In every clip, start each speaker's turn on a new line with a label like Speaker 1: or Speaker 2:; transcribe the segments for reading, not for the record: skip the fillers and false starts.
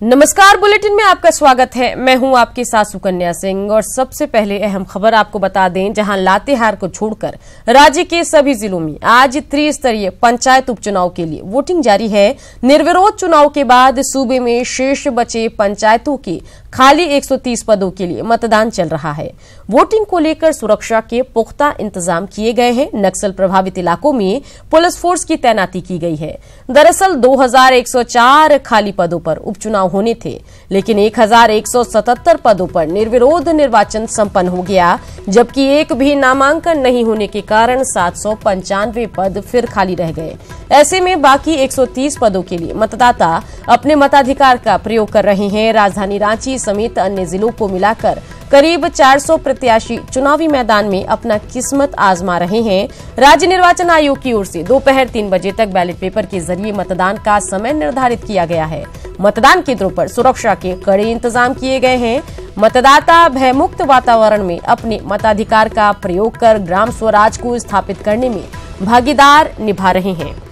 Speaker 1: नमस्कार, बुलेटिन में आपका स्वागत है। मैं हूं आपके साथ सुकन्या सिंह और सबसे पहले अहम खबर आपको बता दें, जहां लातेहार को छोड़कर राज्य के सभी जिलों में आज त्रिस्तरीय पंचायत उपचुनाव के लिए वोटिंग जारी है। निर्विरोध चुनाव के बाद सूबे में शेष बचे पंचायतों के खाली 130 पदों के लिए मतदान चल रहा है। वोटिंग को लेकर सुरक्षा के पुख्ता इंतजाम किए गए हैं। नक्सल प्रभावित इलाकों में पुलिस फोर्स की तैनाती की गई है। दरअसल 2104 खाली पदों पर उपचुनाव होने थे, लेकिन 1177 पदों पर निर्विरोध निर्वाचन संपन्न हो गया, जबकि एक भी नामांकन नहीं होने के कारण 795 पद फिर खाली रह गए। ऐसे में बाकी 130 पदों के लिए मतदाता अपने मताधिकार का प्रयोग कर रहे हैं। राजधानी रांची समेत अन्य जिलों को मिलाकर करीब 400 प्रत्याशी चुनावी मैदान में अपना किस्मत आजमा रहे हैं। राज्य निर्वाचन आयोग की ओर से दोपहर 3 बजे तक बैलेट पेपर के जरिए मतदान का समय निर्धारित किया गया है। मतदान केंद्रों पर सुरक्षा के कड़े इंतजाम किए गए हैं। मतदाता भयमुक्त वातावरण में अपने मताधिकार का प्रयोग कर ग्राम स्वराज को स्थापित करने में भागीदार निभा रहे हैं।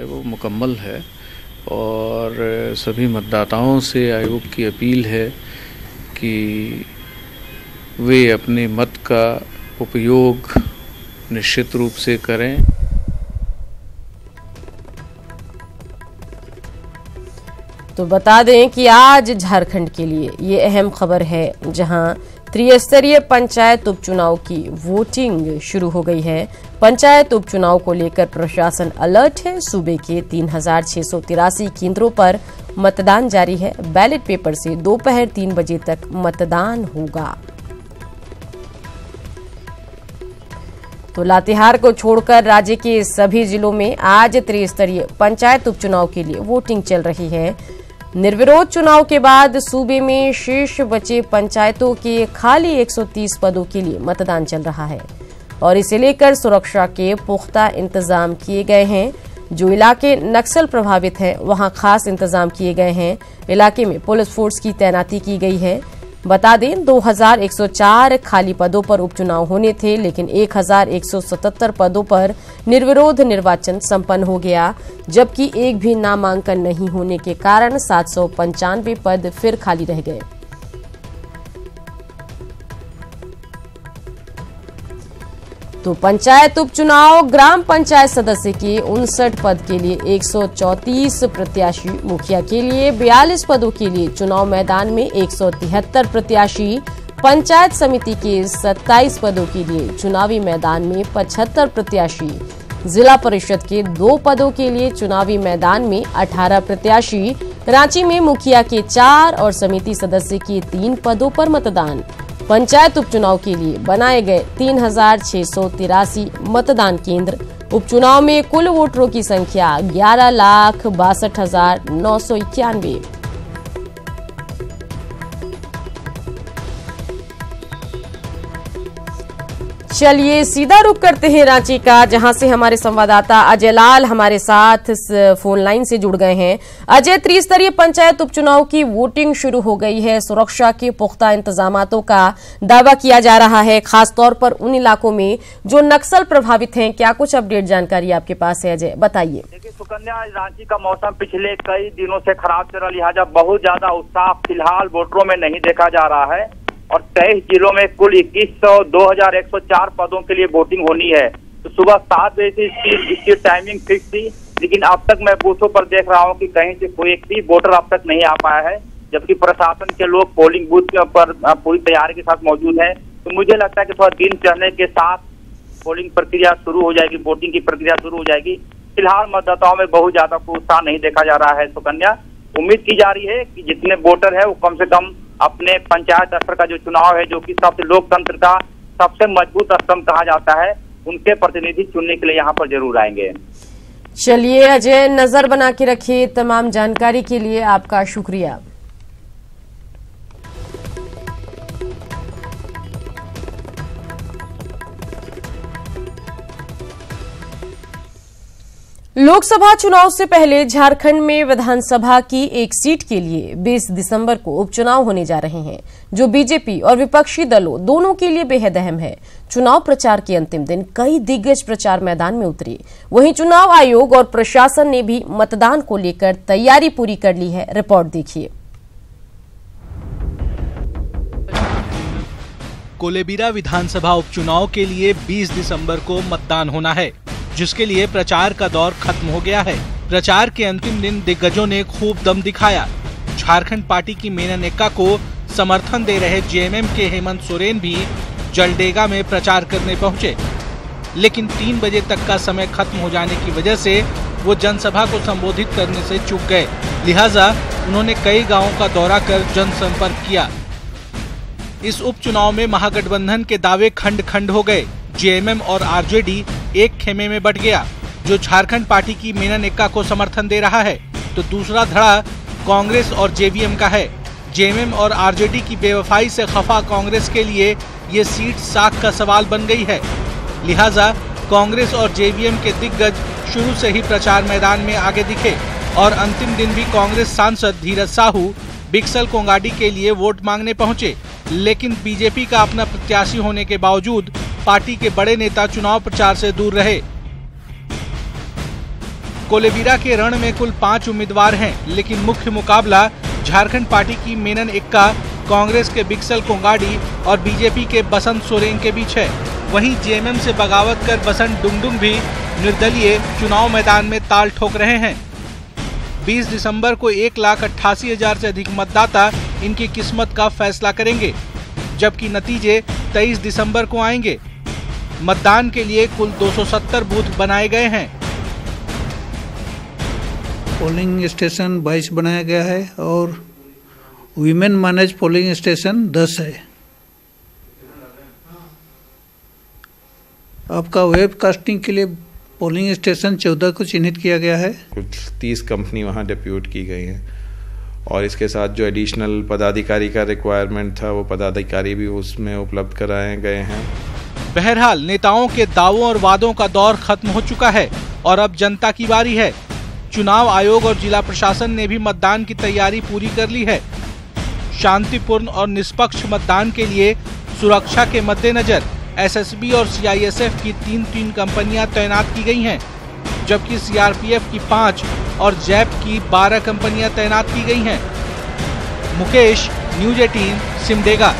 Speaker 2: वो मुकम्मल है और सभी मतदाताओं से आयोग की अपील है कि वे अपने मत का उपयोग निश्चित रूप से करें।
Speaker 1: तो बता दें कि आज झारखंड के लिए ये अहम खबर है, जहां त्रिस्तरीय पंचायत उपचुनाव की वोटिंग शुरू हो गई है। पंचायत उपचुनाव को लेकर प्रशासन अलर्ट है। सूबे के 3683 केंद्रों पर मतदान जारी है। बैलेट पेपर से दोपहर 3 बजे तक मतदान होगा। तो लातेहार को छोड़कर राज्य के सभी जिलों में आज त्रिस्तरीय पंचायत उपचुनाव के लिए वोटिंग चल रही है। निर्विरोध चुनाव के बाद सूबे में शेष बचे पंचायतों के खाली 130 पदों के लिए मतदान चल रहा है और इसे लेकर सुरक्षा के पुख्ता इंतजाम किए गए हैं। जो इलाके नक्सल प्रभावित हैं, वहां खास इंतजाम किए गए हैं। इलाके में पुलिस फोर्स की तैनाती की गई है। बता दें 2104 खाली पदों पर उपचुनाव होने थे, लेकिन 1177 पदों पर निर्विरोध निर्वाचन संपन्न हो गया, जबकि एक भी नामांकन नहीं होने के कारण 795 पद फिर खाली रह गए। तो पंचायत उपचुनाव ग्राम पंचायत सदस्य के 59 पद के लिए 134 प्रत्याशी, मुखिया के लिए 42 पदों के लिए चुनाव मैदान में 173 प्रत्याशी, पंचायत समिति के 27 पदों के लिए चुनावी मैदान में 75 प्रत्याशी, जिला परिषद के 2 पदों के लिए चुनावी मैदान में 18 प्रत्याशी, रांची में मुखिया के 4 और समिति सदस्य के 3 पदों पर मतदान। पंचायत उपचुनाव के लिए बनाए गए 3683 मतदान केंद्र। उपचुनाव में कुल वोटरों की संख्या 11,62,991। चलिए सीधा रुख करते हैं रांची का, जहां से हमारे संवाददाता अजय लाल हमारे साथ फोन लाइन से जुड़ गए हैं। अजय, त्रिस्तरीय पंचायत उपचुनाव की वोटिंग शुरू हो गई है। सुरक्षा के पुख्ता इंतजामातों का दावा किया जा रहा है, खासतौर पर उन इलाकों में जो नक्सल प्रभावित हैं। क्या कुछ अपडेट जानकारी आपके पास है अजय, बताइए।
Speaker 3: देखिए सुकन्या, रांची का मौसम पिछले कई दिनों से खराब चल रहा, लिहाजा बहुत ज्यादा उत्साह फिलहाल वोटरों में नहीं देखा जा रहा है और 23 जिलों में कुल 2104 पदों के लिए वोटिंग होनी है। तो सुबह 7 बजे से इसकी टाइमिंग फिक्स थी, लेकिन अब तक मैं बूथों पर देख रहा हूं कि कहीं से कोई एक भी वोटर अब तक नहीं आ पाया है, जबकि प्रशासन के लोग पोलिंग बूथ पर पूरी तैयारी के साथ मौजूद है। तो मुझे लगता है कि थोड़ा दिन चढ़ने के साथ पोलिंग प्रक्रिया शुरू हो जाएगी, वोटिंग की प्रक्रिया शुरू हो जाएगी। फिलहाल मतदाताओं में बहुत ज्यादा उत्साह नहीं देखा जा रहा है। सुकन्या, उम्मीद की जा रही है कि जितने वोटर है वो कम से कम अपने पंचायत स्तर का जो चुनाव है, जो कि सबसे लोकतंत्र का सबसे मजबूत स्तंभ कहा जाता है, उनके प्रतिनिधि चुनने के लिए यहाँ पर जरूर आएंगे।
Speaker 1: चलिए अजय, नजर बना के रखिए। तमाम जानकारी के लिए आपका शुक्रिया। लोकसभा चुनाव से पहले झारखंड में विधानसभा की एक सीट के लिए 20 दिसंबर को उपचुनाव होने जा रहे हैं, जो बीजेपी और विपक्षी दलों दोनों के लिए बेहद अहम है। चुनाव प्रचार के अंतिम दिन कई दिग्गज प्रचार मैदान में उतरे। वहीं चुनाव आयोग और प्रशासन ने भी मतदान को लेकर तैयारी पूरी कर ली है। रिपोर्ट देखिए।
Speaker 4: कोलेबिरा विधानसभा उपचुनाव के लिए 20 दिसंबर को मतदान होना है, जिसके लिए प्रचार का दौर खत्म हो गया है। प्रचार के अंतिम दिन दिग्गजों ने खूब दम दिखाया। झारखंड पार्टी की मेनन एक्का को समर्थन दे रहे जेएमएम के हेमंत सोरेन भी जलडेगा में प्रचार करने पहुंचे, लेकिन 3 बजे तक का समय खत्म हो जाने की वजह से वो जनसभा को संबोधित करने से चूक गए। लिहाजा उन्होंने कई गांवों का दौरा कर जनसंपर्क किया। इस उपचुनाव में महागठबंधन के दावे खंड खंड हो गए। जेएमएम और आरजेडी एक खेमे में बट गया, जो झारखंड पार्टी की मेनन एक्का को समर्थन दे रहा है, तो दूसरा धड़ा कांग्रेस और जेवीएम का है। जेएमएम और आरजेडी की बेवफाई से खफा कांग्रेस के लिए ये सीट साख का सवाल बन गई है। लिहाजा कांग्रेस और जेवीएम के दिग्गज शुरू से ही प्रचार मैदान में आगे दिखे और अंतिम दिन भी कांग्रेस सांसद धीरज साहू बिक्सल कोंगाडी के लिए वोट मांगने पहुंचे, लेकिन बीजेपी का अपना प्रत्याशी होने के बावजूद पार्टी के बड़े नेता चुनाव प्रचार से दूर रहे। कोलेबिरा के रण में कुल 5 उम्मीदवार हैं, लेकिन मुख्य मुकाबला झारखंड पार्टी की मेनन एक्का, कांग्रेस के बिक्सल कोंगाडी और बीजेपी के बसंत सोरेन के बीच है। वहीं जेएमएम से बगावत कर बसंत डुंगडुंग भी निर्दलीय चुनाव मैदान में ताल ठोक रहे हैं। 20 दिसंबर को 1,88,000 से अधिक मतदाता इनकी किस्मत का फैसला करेंगे, जबकि नतीजे 23 दिसंबर को आएंगे। मतदान के लिए कुल 270 बूथ बनाए गए हैं।
Speaker 5: पोलिंग स्टेशन 22 बनाया गया है और वीमेन मैनेज पोलिंग स्टेशन 10 है। आपका वेब कास्टिंग के लिए पोलिंग स्टेशन 14 को चिन्हित किया गया है।
Speaker 6: कुछ 30 कंपनी वहाँ डिप्यूट की गई हैं और इसके साथ जो एडिशनल पदाधिकारी का रिक्वायरमेंट था, वो पदाधिकारी भी उसमें उपलब्ध कराए गए हैं।
Speaker 4: बहरहाल नेताओं के दावों और वादों का दौर खत्म हो चुका है और अब जनता की बारी है। चुनाव आयोग और जिला प्रशासन ने भी मतदान की तैयारी पूरी कर ली है। शांतिपूर्ण और निष्पक्ष मतदान के लिए सुरक्षा के मद्देनजर एसएसबी और सीआईएसएफ की 3 कंपनियां तैनात की गई हैं, जबकि सीआरपीएफ की 5 और जैप की 12 कंपनियां तैनात की गई हैं। मुकेश, न्यूज 18, सिमडेगा।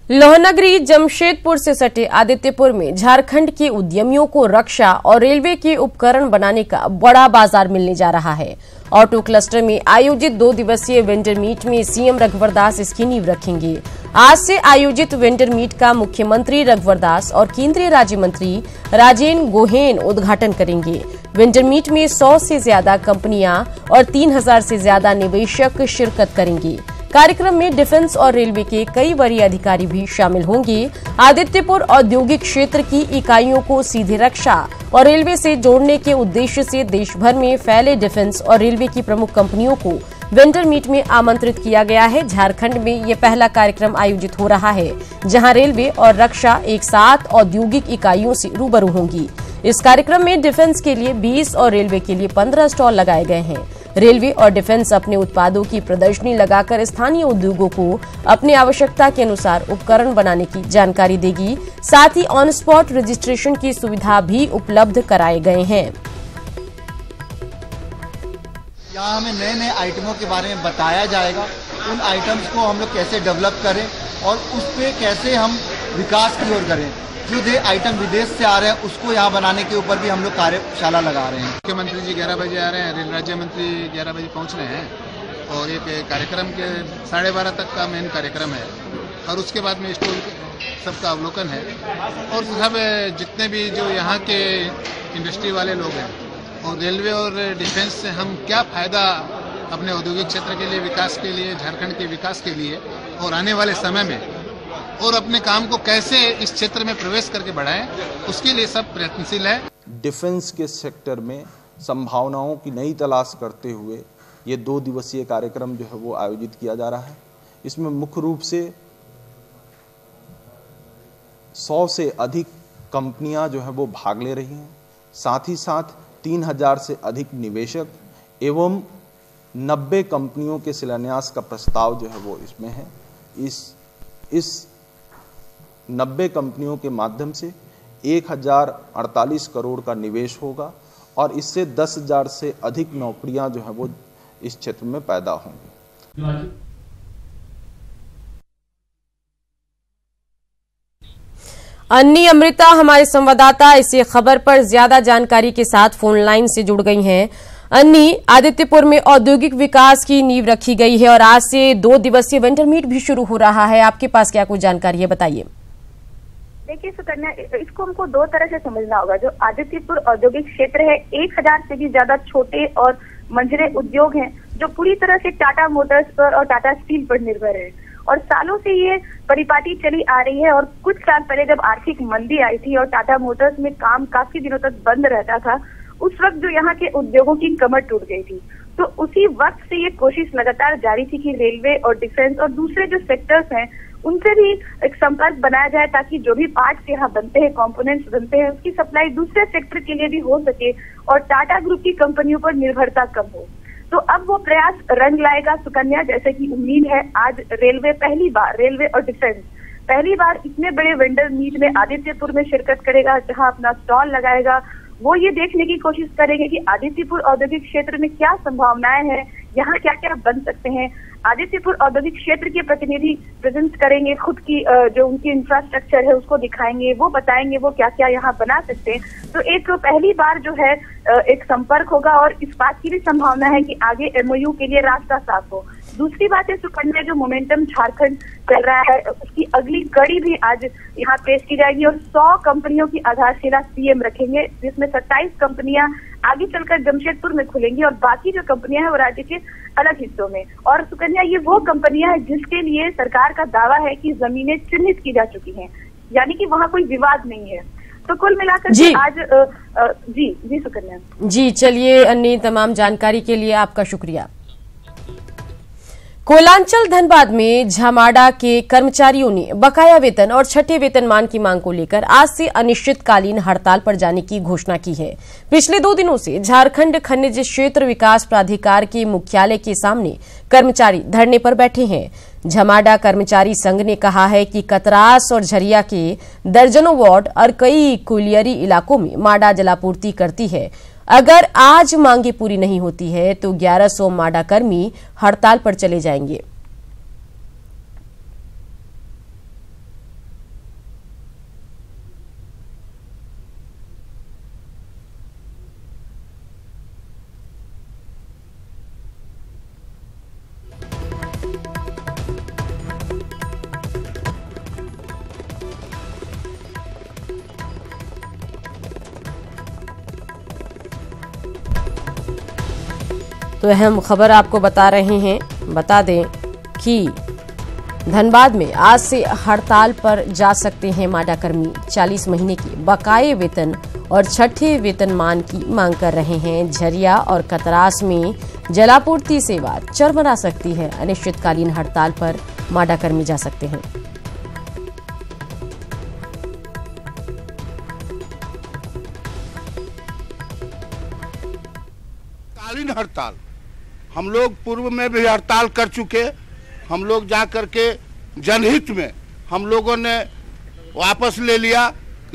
Speaker 1: लोहनगरी जमशेदपुर से सटे आदित्यपुर में झारखंड के उद्यमियों को रक्षा और रेलवे के उपकरण बनाने का बड़ा बाजार मिलने जा रहा है। ऑटो क्लस्टर में आयोजित 2 दिवसीय वेंडर मीट में सीएम रघुवर दास इसकी नींव रखेंगे। आज से आयोजित वेंडर मीट का मुख्यमंत्री रघुवर दास और केंद्रीय राज्य मंत्री राजेंद्र गोहेन उद्घाटन करेंगे। वेंडर मीट में 100 से ज्यादा कंपनियां और 3000 से ज्यादा निवेशक शिरकत करेंगे। कार्यक्रम में डिफेंस और रेलवे के कई वरीय अधिकारी भी शामिल होंगे। आदित्यपुर औद्योगिक क्षेत्र की इकाइयों को सीधे रक्षा और रेलवे से जोड़ने के उद्देश्य से देश भर में फैले डिफेंस और रेलवे की प्रमुख कंपनियों को वेंडर मीट में आमंत्रित किया गया है। झारखंड में ये पहला कार्यक्रम आयोजित हो रहा है, जहां रेलवे और रक्षा एक साथ औद्योगिक इकाइयों से रूबरू होंगी। इस कार्यक्रम में डिफेंस के लिए 20 और रेलवे के लिए 15 स्टॉल लगाए गए हैं। रेलवे और डिफेंस अपने उत्पादों की प्रदर्शनी लगाकर स्थानीय उद्योगों को अपनी आवश्यकता के अनुसार उपकरण बनाने की जानकारी देगी। साथ ही ऑन स्पॉट रजिस्ट्रेशन की सुविधा भी उपलब्ध कराए गए हैं।
Speaker 7: यहाँ हमें नए नए आइटमों के बारे में बताया जाएगा, उन आइटम्स को हम लोग कैसे डेवलप करें और उस पर कैसे हम विकास की ओर करें। जो आइटम विदेश से आ रहे हैं उसको यहाँ बनाने के ऊपर भी हम लोग कार्यशाला लगा रहे हैं।
Speaker 8: मुख्यमंत्री जी 11 बजे आ रहे हैं, रेल राज्य मंत्री 11 बजे पहुँच रहे हैं और एक कार्यक्रम के 12:30 तक का मेन कार्यक्रम है और उसके बाद में स्टॉल सबका अवलोकन है और सब जितने भी जो यहाँ के इंडस्ट्री वाले लोग हैं और रेलवे और डिफेंस से हम क्या फायदा अपने औद्योगिक क्षेत्र के लिए, विकास के लिए, झारखंड के विकास के लिए और आने वाले समय में और अपने काम को कैसे इस क्षेत्र में प्रवेश करके बढ़ाएं, उसके लिए सब प्रयत्नशील है।
Speaker 9: डिफेंस के सेक्टर में संभावनाओं की नई तलाश करते हुए ये 2 दिवसीय कार्यक्रम जो है वो आयोजित किया जा रहा है। इसमें मुख्य रूप से 100 से अधिक कंपनियां जो है वो भाग ले रही हैं। साथ ही साथ 3000 से अधिक निवेशक एवं 90 कंपनियों के शिलान्यास का प्रस्ताव जो है वो इसमें है। इस 90 कंपनियों के माध्यम से 1048 करोड़ का निवेश होगा और इससे 10,000 से अधिक नौकरियां जो है वो इस क्षेत्र में पैदा होंगी।
Speaker 1: अन्नी अमृता हमारे संवाददाता इसी खबर पर ज्यादा जानकारी के साथ फोन लाइन से जुड़ गई हैं। अन्नी, आदित्यपुर में औद्योगिक विकास की नींव रखी गई है और आज से 2 दिवसीय वेंडर मीट भी शुरू हो रहा है। आपके पास क्या कुछ जानकारी है, बताइए।
Speaker 10: देखिए सुकन्या, इसको हमको 2 तरह से समझना होगा। जो आदित्यपुर औद्योगिक क्षेत्र है, 1000 से भी ज्यादा छोटे और मंझले उद्योग हैं जो पूरी तरह से टाटा मोटर्स पर और टाटा स्टील पर निर्भर है और सालों से ये परिपाटी चली आ रही है। और कुछ साल पहले जब आर्थिक मंदी आई थी और टाटा मोटर्स में काम काफी दिनों तक बंद रहता था, उस वक्त जो यहाँ के उद्योगों की कमर टूट गई थी। तो उसी वक्त से ये कोशिश लगातार जारी थी कि रेलवे और डिफेंस और दूसरे जो सेक्टर्स हैं उनसे भी एक संपर्क बनाया जाए ताकि जो भी पार्ट्स यहाँ बनते हैं, कंपोनेंट्स बनते हैं, उसकी सप्लाई दूसरे सेक्टर के लिए भी हो सके और टाटा ग्रुप की कंपनियों पर निर्भरता कम हो। तो अब वो प्रयास रंग लाएगा सुकन्या, जैसे कि उम्मीद है। आज रेलवे और डिफेंस पहली बार इतने बड़े वेंडर मीट में आदित्यपुर में शिरकत करेगा, जहां अपना स्टॉल लगाएगा। वो ये देखने की कोशिश करेंगे कि आदित्यपुर औद्योगिक क्षेत्र में क्या संभावनाएं हैं, यहाँ क्या क्या बन सकते हैं। आदित्यपुर औद्योगिक क्षेत्र के प्रतिनिधि प्रेजेंट करेंगे, खुद की जो उनकी इंफ्रास्ट्रक्चर है उसको दिखाएंगे, वो बताएंगे वो क्या क्या यहाँ बना सकते हैं। तो एक पहली बार जो है एक संपर्क होगा और इस बात की भी संभावना है कि आगे MOU के लिए रास्ता साफ हो। दूसरी बात है सुकन्या, जो मोमेंटम झारखंड चल रहा है उसकी अगली कड़ी भी आज यहाँ पेश की जाएगी और 100 कंपनियों की आधारशिला CM रखेंगे, जिसमें 27 कंपनियां आगे चलकर जमशेदपुर में खुलेंगी और बाकी जो कंपनियां हैं वो राज्य के अलग हिस्सों में। और सुकन्या, ये वो कंपनियां हैं जिसके लिए सरकार का दावा है कि जमीनें चिन्हित की जा चुकी हैं, यानी कि वहाँ कोई विवाद नहीं है। तो कुल मिलाकर आज जी सुकन्या
Speaker 1: जी, चलिए अन्नी, तमाम जानकारी के लिए आपका शुक्रिया। कोलांचल धनबाद में झामाड़ा के कर्मचारियों ने बकाया वेतन और छठे वेतनमान की मांग को लेकर आज से अनिश्चितकालीन हड़ताल पर जाने की घोषणा की है। पिछले 2 दिनों से झारखंड खनिज क्षेत्र विकास प्राधिकार के मुख्यालय के सामने कर्मचारी धरने पर बैठे हैं। झमाड़ा कर्मचारी संघ ने कहा है कि कतरास और झरिया के दर्जनों वार्ड और कई कुलियरी इलाकों में माडा जलापूर्ति करती है। अगर आज मांगे पूरी नहीं होती है तो 1100 माडा कर्मी हड़ताल पर चले जाएंगे। तो अहम खबर आपको बता रहे हैं। बता दें कि धनबाद में आज से हड़ताल पर जा सकते हैं माडा कर्मी। 40 महीने के बकाये वेतन और छठे वेतनमान की मांग कर रहे हैं। झरिया और कतरास में जलापूर्ति सेवा चरमरा सकती है। अनिश्चितकालीन हड़ताल पर माडा कर्मी जा सकते हैं।
Speaker 11: कालीन हड़ताल हम लोग पूर्व में भी हड़ताल कर चुके। हम लोग जा करके जनहित में हम लोगों ने वापस ले लिया,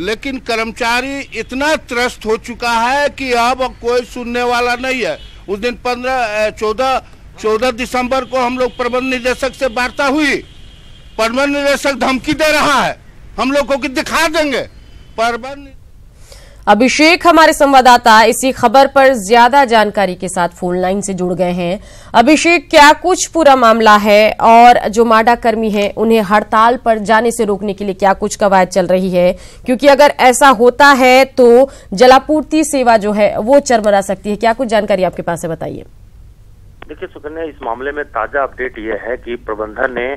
Speaker 11: लेकिन कर्मचारी इतना त्रस्त हो चुका है कि अब कोई सुनने वाला नहीं है। उस दिन 14 दिसंबर को हम लोग प्रबंध निदेशक से वार्ता हुई। प्रबंध निदेशक धमकी दे रहा है हम लोग को कि दिखा देंगे।
Speaker 1: अभिषेक हमारे संवाददाता इसी खबर पर ज्यादा जानकारी के साथ फोन लाइन से जुड़ गए हैं। अभिषेक, क्या कुछ पूरा मामला है और जो माडा कर्मी हैं उन्हें हड़ताल पर जाने से रोकने के लिए क्या कुछ कवायद चल रही है? क्योंकि अगर ऐसा होता है तो जलापूर्ति सेवा जो है वो चरमरा सकती है। क्या कुछ जानकारी आपके पास है, बताइए।
Speaker 12: देखिए सुकन्या, इस मामले में ताजा अपडेट ये है कि प्रबंधन ने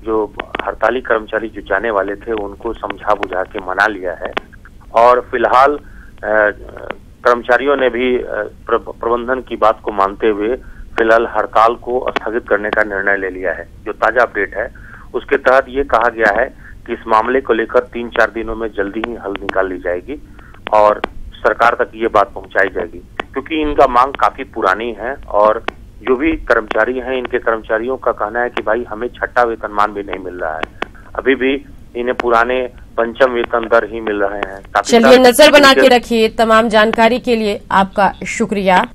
Speaker 12: जो हड़ताली कर्मचारी जो जाने वाले थे उनको समझा बुझा के मना लिया है और फिलहाल कर्मचारियों ने भी प्रबंधन की बात को मानते हुए फिलहाल हड़ताल को स्थगित करने का निर्णय ले लिया है। जो ताजा अपडेट है उसके तहत ये कहा गया है कि इस मामले को लेकर 3-4 दिनों में जल्दी ही हल निकाल ली जाएगी और सरकार तक ये बात पहुंचाई जाएगी, क्योंकि इनका मांग काफी पुरानी है और जो भी कर्मचारी हैं, इनके कर्मचारियों का कहना है कि भाई हमें छठा वेतनमान भी नहीं मिल रहा है, अभी भी इन्हें पुराने पंचम वेतन दर ही मिल रहे हैं।
Speaker 1: चलिए, नजर बना के रखिए। तमाम जानकारी के लिए आपका शुक्रिया।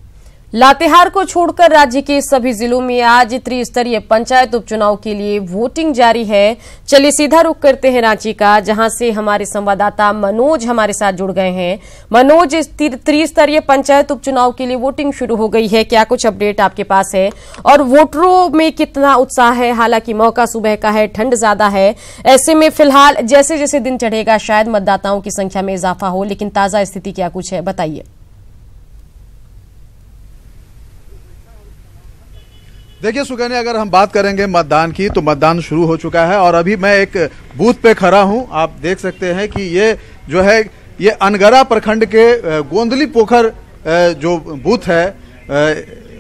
Speaker 1: लातेहार को छोड़कर राज्य के सभी जिलों में आज त्रिस्तरीय पंचायत उपचुनाव के लिए वोटिंग जारी है। चलिए सीधा रुख करते हैं रांची का, जहां से हमारे संवाददाता मनोज हमारे साथ जुड़ गए हैं। मनोज, त्रिस्तरीय पंचायत उपचुनाव के लिए वोटिंग शुरू हो गई है, क्या कुछ अपडेट आपके पास है और वोटरों में कितना उत्साह है? हालांकि मौका सुबह का है, ठंड ज्यादा है, ऐसे में फिलहाल जैसे जैसे दिन चढ़ेगा शायद मतदाताओं की संख्या में इजाफा हो, लेकिन ताजा स्थिति क्या कुछ है, बताइए।
Speaker 13: देखिए सुकन्या, अगर हम बात करेंगे मतदान की तो मतदान शुरू हो चुका है और अभी मैं एक बूथ पे खड़ा हूं। आप देख सकते हैं कि ये जो है ये अनगरा प्रखंड के गोंदली पोखर जो बूथ है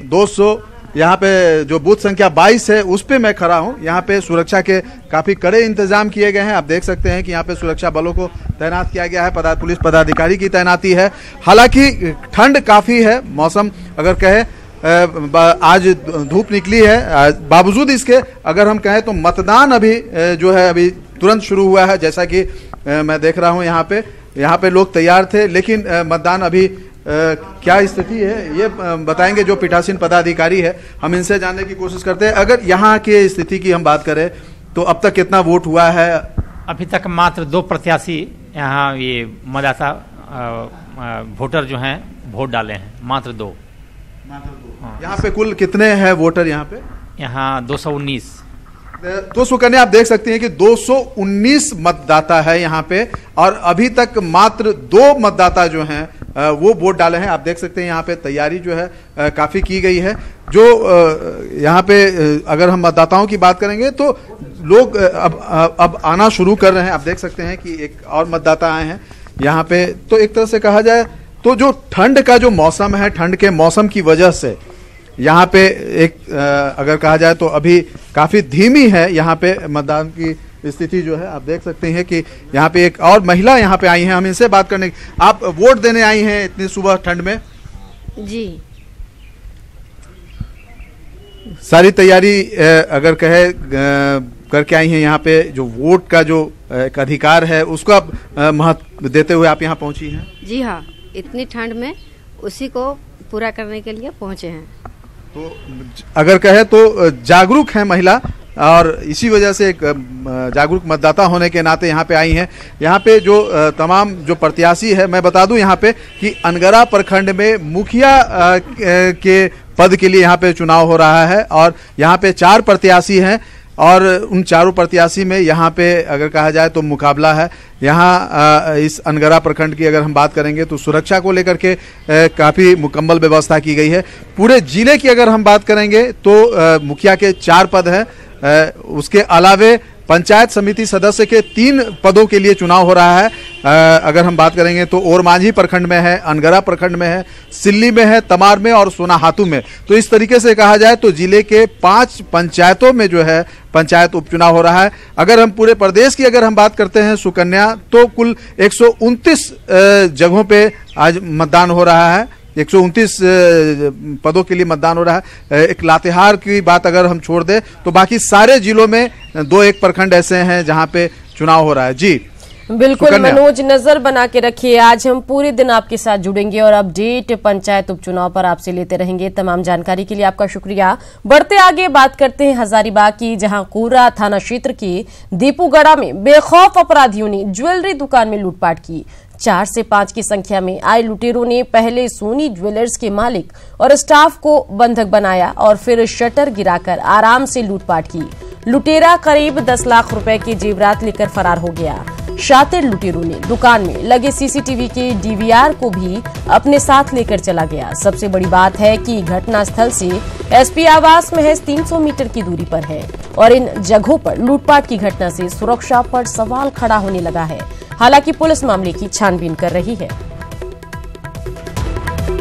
Speaker 13: 200, यहाँ पे जो बूथ संख्या 22 है उस पे मैं खड़ा हूँ। यहाँ पे सुरक्षा के काफी कड़े इंतजाम किए गए हैं। आप देख सकते हैं कि यहाँ पे सुरक्षा बलों को तैनात किया गया है, पुलिस पदाधिकारी की तैनाती है। हालांकि ठंड काफी है, मौसम अगर कहे आज धूप निकली है, बावजूद इसके अगर हम कहें तो मतदान अभी जो है अभी तुरंत शुरू हुआ है। जैसा कि मैं देख रहा हूं यहाँ पे लोग तैयार थे, लेकिन मतदान अभी क्या स्थिति है ये बताएंगे जो पीठासीन पदाधिकारी है, हम इनसे जानने की कोशिश करते हैं। अगर यहाँ की स्थिति की हम बात करें तो अब तक कितना वोट हुआ है?
Speaker 14: अभी तक मात्र 2 प्रत्याशी यहाँ ये मतदाता वोटर जो हैं वोट डाले हैं, मात्र 2।
Speaker 13: यहाँ पे कुल कितने हैं वोटर? यहाँ
Speaker 14: 219।
Speaker 13: तो सुकन्या आप देख सकते हैं कि 219 मतदाता है यहाँ पे और अभी तक मात्र 2 मतदाता जो हैं वो वोट डाले हैं। आप देख सकते हैं यहाँ पे तैयारी जो है काफी की गई है। जो यहाँ पे अगर हम मतदाताओं की बात करेंगे तो लोग अब आना शुरू कर रहे हैं। आप देख सकते हैं कि एक और मतदाता आए हैं यहाँ पे। तो एक तरह से कहा जाए तो जो ठंड का जो मौसम है, ठंड के मौसम की वजह से यहाँ पे एक अगर कहा जाए तो अभी काफी धीमी है यहाँ पे मतदान की स्थिति जो है। आप देख सकते हैं कि यहाँ पे एक और महिला यहाँ पे आई हैं, हम इनसे बात करने। आप वोट देने आई हैं इतनी सुबह ठंड में?
Speaker 15: जी,
Speaker 13: सारी तैयारी अगर कहे करके आई हैं यहाँ पे। जो वोट का जो एक अधिकार है उसका महत्व देते हुए आप यहाँ पहुंची हैं?
Speaker 15: जी हाँ, इतनी ठंड में उसी को पूरा करने के लिए पहुंचे हैं।
Speaker 13: तो अगर कहे तो जागरूक है महिला और इसी वजह से एक जागरूक मतदाता होने के नाते यहाँ पे आई हैं। यहाँ पे जो तमाम जो प्रत्याशी है, मैं बता दूं यहाँ पे कि अनगरा प्रखंड में मुखिया के पद के लिए यहाँ पे चुनाव हो रहा है और यहाँ पे 4 प्रत्याशी हैं और उन चारों प्रत्याशी में यहाँ पे अगर कहा जाए तो मुकाबला है। यहाँ इस अनगरा प्रखंड की अगर हम बात करेंगे तो सुरक्षा को लेकर के काफ़ी मुकम्मल व्यवस्था की गई है। पूरे जिले की अगर हम बात करेंगे तो मुखिया के 4 पद हैं, उसके अलावे पंचायत समिति सदस्य के 3 पदों के लिए चुनाव हो रहा है। अगर हम बात करेंगे तो ओरमांझी प्रखंड में है, अनगरा प्रखंड में है, सिल्ली में है, तमार में और सोनाहातू में। तो इस तरीके से कहा जाए तो जिले के 5 पंचायतों में जो है पंचायत उपचुनाव हो रहा है। अगर हम पूरे प्रदेश की अगर हम बात करते हैं सुकन्या तो कुल 129 जगहों पे आज मतदान हो रहा है, 129 पदों के लिए मतदान हो रहा है। एक लातेहार की बात अगर हम छोड़ दें तो बाकी सारे जिलों में 2-1 प्रखंड ऐसे हैं जहां पे चुनाव हो रहा है। जी
Speaker 1: बिल्कुल मनोज, नजर बना के रखिए। आज हम पूरे दिन आपके साथ जुड़ेंगे और अपडेट पंचायत उपचुनाव पर आपसे लेते रहेंगे। तमाम जानकारी के लिए आपका शुक्रिया। बढ़ते आगे बात करते हैं हजारीबाग की, जहां कोरा थाना क्षेत्र के दीपूगढ़ा में बेखौफ अपराधियों ने ज्वेलरी दुकान में लूटपाट की। 4 से 5 की संख्या में आए लुटेरों ने पहले सोनी ज्वेलर्स के मालिक और स्टाफ को बंधक बनाया और फिर शटर गिराकर आराम से लूटपाट की। लुटेरा करीब 10 लाख रुपए के जेवरात लेकर फरार हो गया। शातिर लुटेरों ने दुकान में लगे सीसीटीवी के डीवीआर को भी अपने साथ लेकर चला गया। सबसे बड़ी बात है कि घटनास्थल से एसपी आवास महज 300 मीटर की दूरी पर है और इन जगहों पर लूटपाट की घटना से सुरक्षा पर सवाल खड़ा होने लगा है। हालांकि पुलिस मामले की छानबीन कर रही है।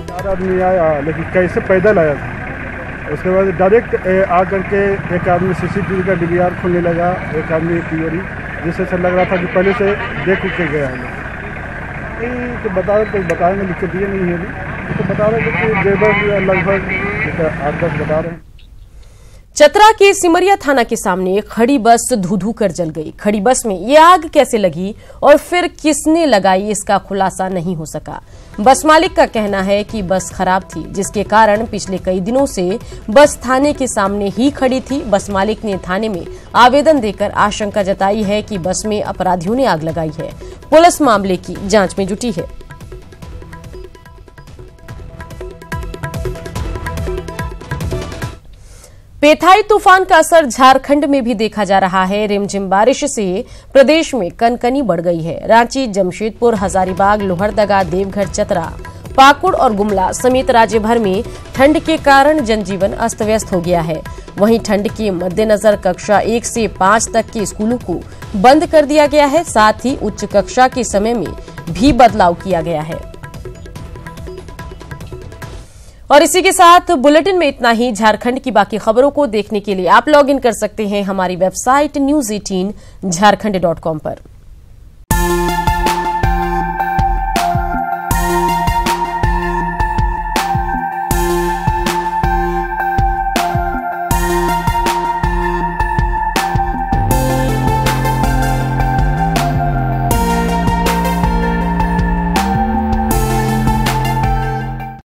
Speaker 16: 4 आदमी आया, लेकिन कैसे पैदल आया था। उसके बाद डायरेक्ट आकर के एक आदमी सीसीटीवी का डीवीआर खोलने लगा, एक आदमी तिजोरी, जिससे लग रहा था कि पहले से देख के गया है। नहीं तो बता रहे, तो बताएंगे, लिख के दिए नहीं है अभी, तो बता रहे कि देवर लगभग 8-10 बता रहे हैं।
Speaker 1: चतरा के सिमरिया थाना के सामने खड़ी बस धू-धू कर जल गई। खड़ी बस में ये आग कैसे लगी और फिर किसने लगाई, इसका खुलासा नहीं हो सका। बस मालिक का कहना है कि बस खराब थी, जिसके कारण पिछले कई दिनों से बस थाने के सामने ही खड़ी थी। बस मालिक ने थाने में आवेदन देकर आशंका जताई है कि बस में अपराधियों ने आग लगाई है। पुलिस मामले की जांच में जुटी है। पेथाई तूफान का असर झारखंड में भी देखा जा रहा है। रिमझिम बारिश से प्रदेश में कनकनी बढ़ गई है। रांची, जमशेदपुर, हजारीबाग, लोहरदगा, देवघर, चतरा, पाकुड़ और गुमला समेत राज्य भर में ठंड के कारण जनजीवन अस्त व्यस्त हो गया है। वहीं ठंड के मद्देनजर कक्षा 1 से 5 तक के स्कूलों को बंद कर दिया गया है। साथ ही उच्च कक्षा के समय में भी बदलाव किया गया है। और इसी के साथ बुलेटिन में इतना ही। झारखंड की बाकी खबरों को देखने के लिए आप लॉग इन कर सकते हैं हमारी वेबसाइट news18 jharkhand.com पर।